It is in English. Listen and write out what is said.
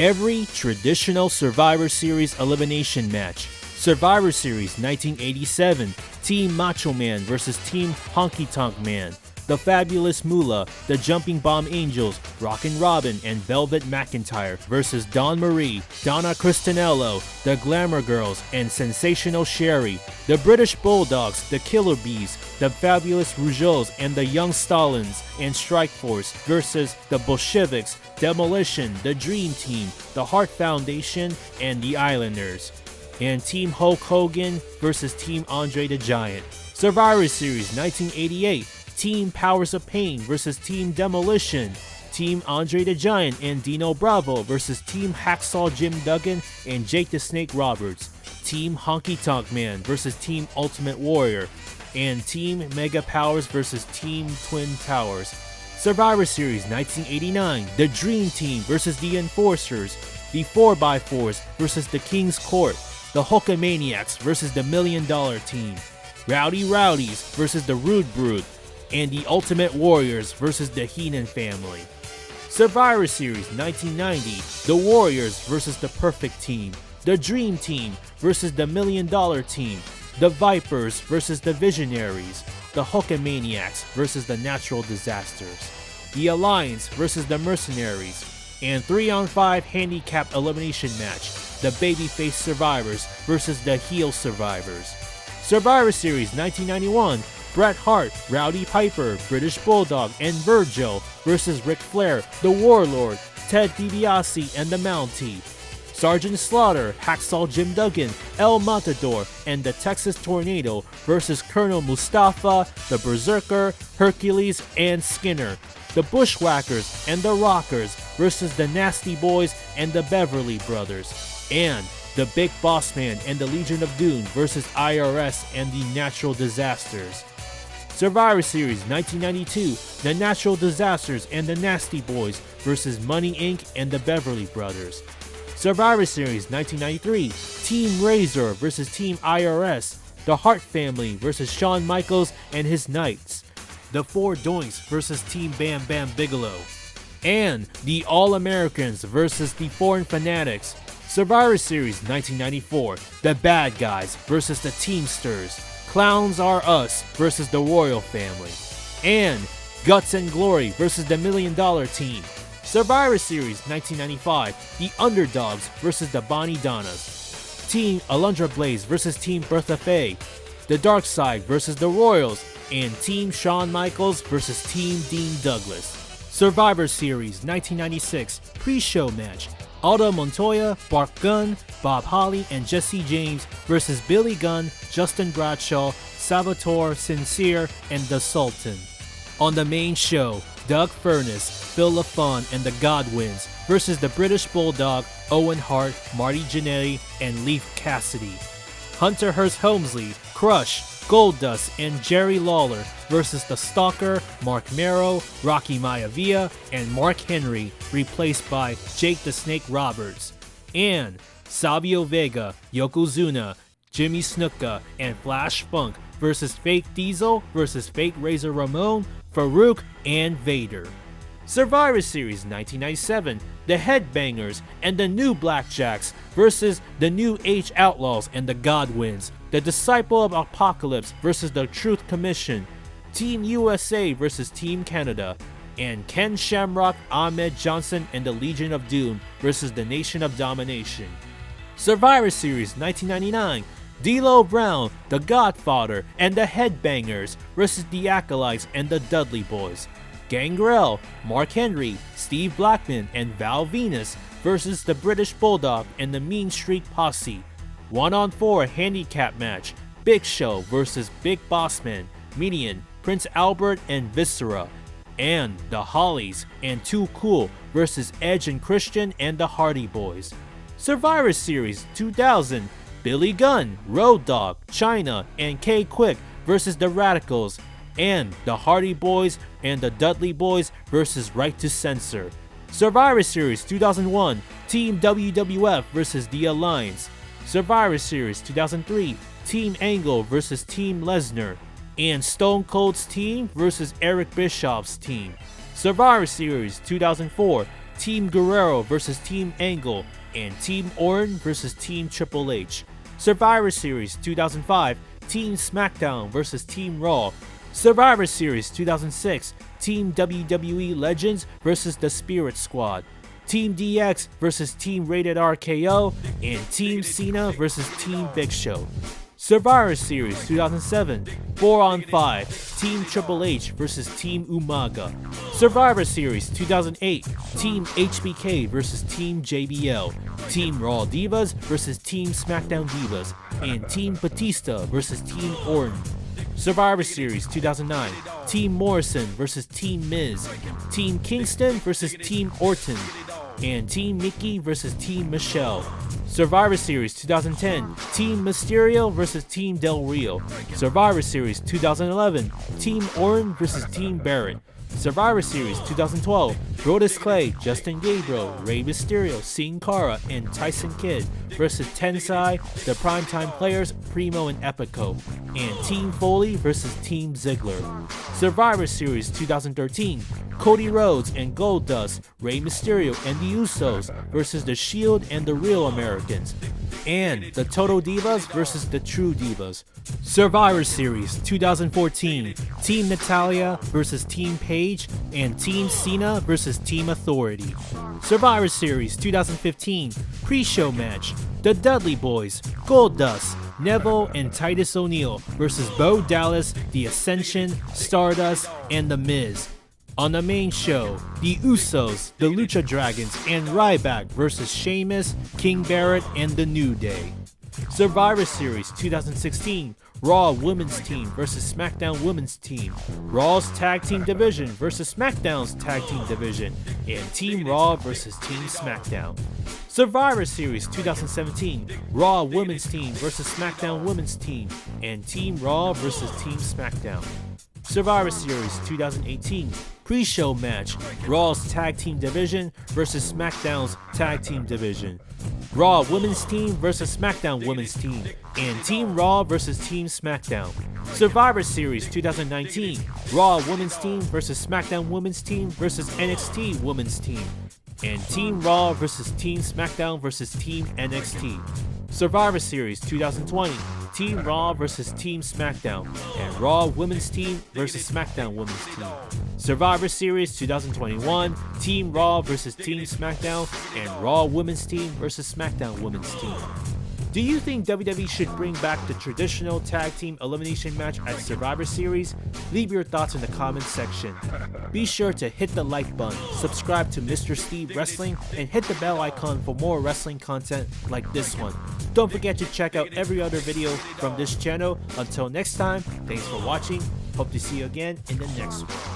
every traditional Survivor Series elimination match. Survivor Series 1987, Team Macho Man vs. Team Honky Tonk Man. The Fabulous Moolah, the Jumping Bomb Angels, Rockin' Robin, and Velvet McIntyre vs. Dawn Marie, Donna Cristanello, the Glamour Girls, and Sensational Sherry. The British Bulldogs, the Killer Bees, the Fabulous Rougeaus, and the Young Stalins and Strike Force vs. the Bolsheviks, Demolition, the Dream Team, the Hart Foundation, and the Islanders. And Team Hulk Hogan vs. Team Andre the Giant. Survivor Series 1988, Team Powers of Pain vs. Team Demolition. Team Andre the Giant and Dino Bravo vs. Team Hacksaw Jim Duggan and Jake the Snake Roberts. Team Honky Tonk Man vs. Team Ultimate Warrior. And Team Mega Powers vs. Team Twin Towers. Survivor Series 1989, the Dream Team vs. the Enforcers. The 4x4s vs. the King's Court. The Hulkamaniacs vs. the $1 Million Team. Rowdy Rowdies vs. the Rude Brood. And the Ultimate Warriors vs. the Heenan family. Survivor Series 1990, the Warriors vs. the Perfect Team. The Dream Team vs. the $1 Million Team. The Vipers vs. the Visionaries. The Hulkamaniacs vs. the Natural Disasters. The Alliance vs. the Mercenaries. And 3-on-5 handicap elimination match, the Babyface Survivors vs. the Heel Survivors. Survivor Series 1991, Bret Hart, Rowdy Piper, British Bulldog, and Virgil vs. Ric Flair, the Warlord, Ted DiBiase, and the Mountie. Sergeant Slaughter, Hacksaw Jim Duggan, El Matador, and the Texas Tornado vs. Colonel Mustafa, the Berserker, Hercules, and Skinner. The Bushwhackers and the Rockers vs. the Nasty Boys and the Beverly Brothers. And the Big Boss Man and the Legion of Doom vs. IRS and the Natural Disasters. Survivor Series 1992, the Natural Disasters and the Nasty Boys vs. Money Inc. and the Beverly Brothers. Survivor Series 1993, Team Razor vs. Team IRS. The Hart Family vs. Shawn Michaels and his Knights. The Four Doinks vs. Team Bam Bam Bigelow. And the All-Americans vs. the Foreign Fanatics. Survivor Series 1994, the Bad Guys vs. the Teamsters. Clowns Are Us vs. the Royal Family. And Guts and Glory vs. the $1 Million Team. Survivor Series 1995, the Underdogs vs. the Bonnie Donnas. Team Alundra Blaze vs. Team Bertha Faye. The Dark Side vs. the Royals. And Team Shawn Michaels vs. Team Dean Douglas. Survivor Series 1996, pre-show match. Aldo Montoya, Bart Gunn, Bob Holly, and Jesse James vs. Billy Gunn, Justin Bradshaw, Salvatore Sincere, and The Sultan. On the main show, Doug Furness, Phil LaFon, and the Godwins vs. the British Bulldog, Owen Hart, Marty Jannetty, and Leif Cassidy. Hunter Hearst Helmsley, Crush, Goldust, and Jerry Lawler vs. the Stalker, Mark Merrow, Rocky Maivia, and Mark Henry, replaced by Jake the Snake Roberts. And Savio Vega, Yokozuna, Jimmy Snuka, and Flash Funk vs. Fake Diesel vs. Fake Razor Ramon, Farouk, and Vader. Survivor Series 1997, the Headbangers and the New Blackjacks vs. the New Age Outlaws and the Godwins. The Disciple of Apocalypse vs. the Truth Commission. Team USA vs. Team Canada. And Ken Shamrock, Ahmed Johnson, and the Legion of Doom vs. the Nation of Domination. Survivor Series 1999, D'Lo Brown, The Godfather, and the Headbangers vs. the Acolytes and the Dudley Boys. Gangrel, Mark Henry, Steve Blackman, and Val Venus vs. the British Bulldog and the Mean Street Posse. 1-on-4 handicap match, Big Show vs. Big Bossman, Minion, Prince Albert, and Viscera. And the Hollies and Too Cool vs. Edge and Christian and the Hardy Boys. Survivor Series 2000, Billy Gunn, Road Dogg, Chyna, and K-Quick vs. the Radicals. And the Hardy Boys and the Dudley Boys vs. Right to Censor. Survivor Series 2001, Team WWF vs. The Alliance. Survivor Series 2003, Team Angle vs. Team Lesnar. And Stone Cold's team vs. Eric Bischoff's team. Survivor Series 2004, Team Guerrero vs. Team Angle, and Team Orton vs. Team Triple H. Survivor Series 2005, Team SmackDown vs. Team Raw. Survivor Series 2006, Team WWE Legends vs. The Spirit Squad. Team DX vs. Team Rated RKO, and Team Cena vs. Team Big Show. Survivor Series 2007, 4-on-5, Team Triple H vs. Team Umaga. Survivor Series 2008, Team HBK vs. Team JBL. Team Raw Divas vs. Team SmackDown Divas, and Team Batista vs. Team Orton. Survivor Series 2009, Team Morrison vs. Team Miz. Team Kingston vs. Team Orton, and Team Nikki vs. Team Michelle. Survivor Series 2010, Team Mysterio vs. Team Del Rio. Survivor Series 2011, Team Orton vs. Team Barrett. Survivor Series 2012, Brodus Clay, Justin Gabriel, Rey Mysterio, Sin Cara, and Tyson Kidd vs. Tensai, the Primetime Players, Primo and Epico, and Team Foley vs. Team Ziggler. Survivor Series 2013, Cody Rhodes and Goldust, Rey Mysterio and the Usos vs. The Shield and the Real Americans, and the Total Divas vs. the True Divas. Survivor Series 2014, Team Natalya vs. Team Paige, and Team Cena vs. Team Authority. Survivor Series 2015, pre-show match, the Dudley Boys, Goldust, Neville, and Titus O'Neil vs. Bo Dallas, The Ascension, Stardust, and The Miz. On the main show, the Usos, the Lucha Dragons, and Ryback vs. Sheamus, King Barrett, and The New Day. Survivor Series 2016, Raw Women's Team vs. SmackDown Women's Team, Raw's Tag Team Division vs. SmackDown's Tag Team Division, and Team Raw vs. Team SmackDown. Survivor Series 2017, Raw Women's Team vs. SmackDown Women's Team, and Team Raw vs. Team SmackDown. Survivor Series 2018, pre-show match, Raw's Tag Team Division vs. SmackDown's Tag Team Division. Raw Women's Team vs. SmackDown Women's Team, and Team Raw vs. Team SmackDown. Survivor Series 2019, Raw Women's Team vs. SmackDown Women's Team vs. NXT Women's Team, and Team Raw vs. Team SmackDown vs. Team NXT. Survivor Series 2020, Team Raw vs. Team SmackDown, and Raw Women's Team vs. SmackDown Women's Team. Survivor Series 2021, Team Raw vs. Team SmackDown, and Raw Women's Team vs. SmackDown Women's Team. Do you think WWE should bring back the traditional tag team elimination match at Survivor Series? Leave your thoughts in the comments section. Be sure to hit the like button, subscribe to Mr. Steve Wrestling, and hit the bell icon for more wrestling content like this one. Don't forget to check out every other video from this channel. Until next time, thanks for watching. Hope to see you again in the next one.